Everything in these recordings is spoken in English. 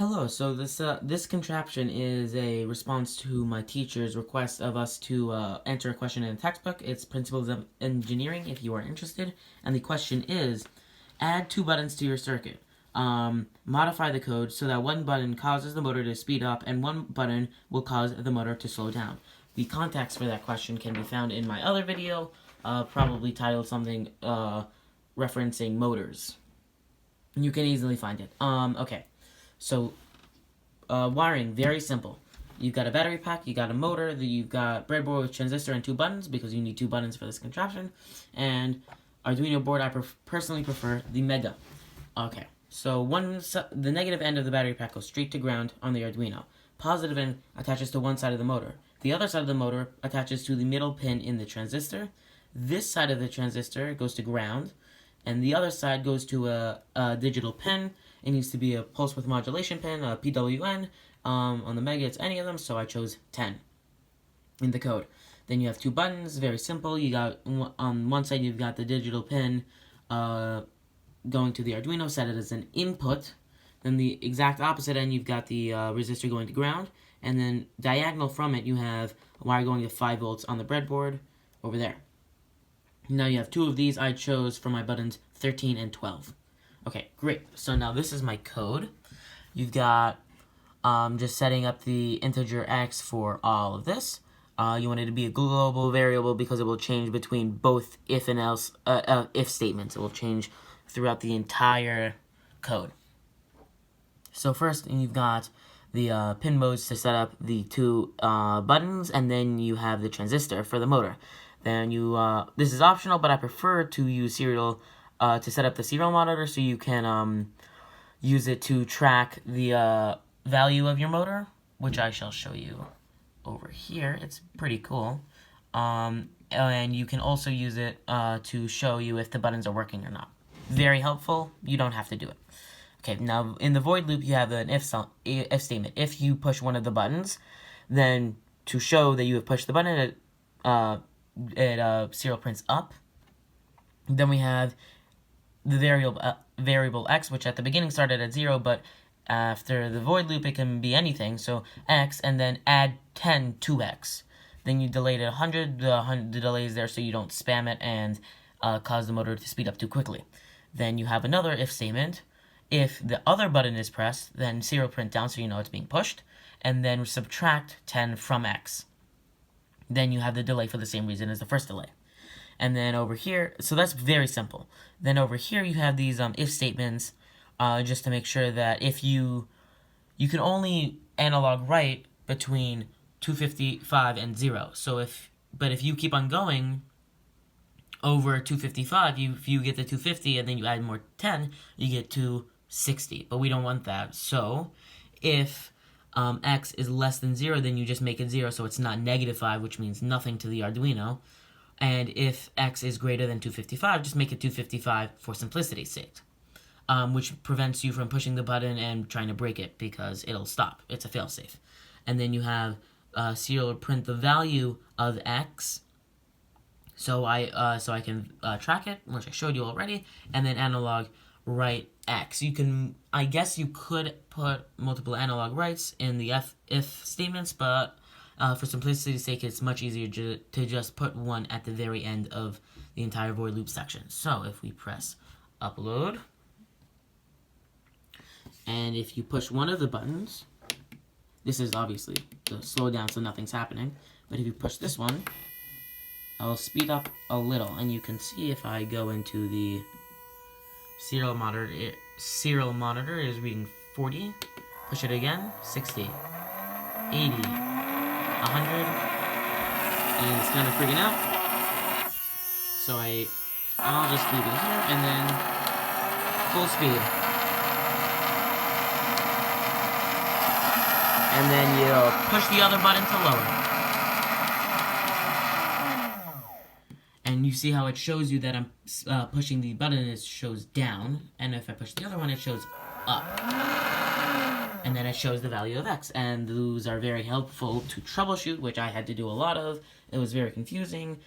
Hello, so this contraption is a response to my teacher's request of us to answer a question in a textbook. It's Principles of Engineering, if you are interested. And the question is, add 2 buttons to your circuit. Modify the code so that 1 button causes the motor to speed up and 1 button will cause the motor to slow down. The context for that question can be found in my other video, probably titled something referencing motors. You can easily find it. Okay. So, wiring, very simple. You've got a battery pack, you got a motor, you've got breadboard with transistor and 2 buttons, because you need 2 buttons for this contraption, and Arduino board, I personally prefer the Mega. Okay, so the negative end of the battery pack goes straight to ground on the Arduino. Positive end attaches to one side of the motor. The other side of the motor attaches to the middle pin in the transistor. This side of the transistor goes to ground, and the other side goes to a digital pin. It needs to be a pulse width modulation pin, a PWM. On the Mega, it's any of them, so I chose 10 in the code. Then you have 2 buttons, very simple. You got on one side, you've got the digital pin going to the Arduino, set it as an input. Then the exact opposite end, you've got the resistor going to ground. And then diagonal from it, you have a wire going to 5 volts on the breadboard over there. Now you have 2 of these. I chose for my buttons 13 and 12. Okay, great. So now this is my code. You've got just setting up the integer x for all of this. You want it to be a global variable because it will change between both if and else if statements. It will change throughout the entire code. So first, you've got the pin modes to set up the 2 buttons, and then you have the transistor for the motor. Then this is optional, but I prefer to use serial to set up the serial monitor so you can use it to track the value of your motor, which I shall show you over here. It's pretty cool. And you can also use it to show you if the buttons are working or not. Very helpful. You don't have to do it. Okay, now in the void loop, you have an if statement. If you push one of the buttons, then to show that you have pushed the button, it serial prints up. Then we have the variable x, which at the beginning started at 0, but after the void loop, it can be anything. So x, and then add 10 to x. Then you delayed it 100. The delay is there so you don't spam it and cause the motor to speed up too quickly. Then you have another if statement. If the other button is pressed, then serial print down so you know it's being pushed, and then subtract 10 from x. Then you have the delay for the same reason as the first delay. And then over here, so that's very simple. Then over here you have these if statements, just to make sure that if you can only analog write between 255 and 0. So if you keep on going over 255, if you get to 250 and then you add more 10, you get to 60. But we don't want that. So if x is less than 0, then you just make it 0, so it's not -5, which means nothing to the Arduino. And if x is greater than 255, just make it 255 for simplicity's sake, which prevents you from pushing the button and trying to break it because it'll stop. It's a failsafe. And then you have serial print the value of x, so I can track it, which I showed you already, and then analog write x. I guess you could put multiple analog writes in the if statements, but for simplicity's sake, it's much easier to just put one at the very end of the entire void loop section. So if we press upload, and if you push one of the buttons, this is obviously to slow down so nothing's happening, but if you push this one, I'll speed up a little, and you can see if I go into the serial monitor is reading 40, push it again, 60, 80, 100, and it's kind of freaking out, so I'll just leave it here, and then full speed, and then you'll push the other button to lower, and you see how it shows you that I'm pushing the button, it shows down, and if I push the other one, it shows up. And then it shows the value of x, and those are very helpful to troubleshoot, which I had to do a lot of. It was very confusing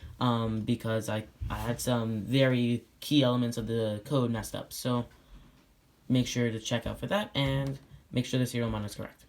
because I had some very key elements of the code messed up. So make sure to check out for that, and make sure the serial number is correct.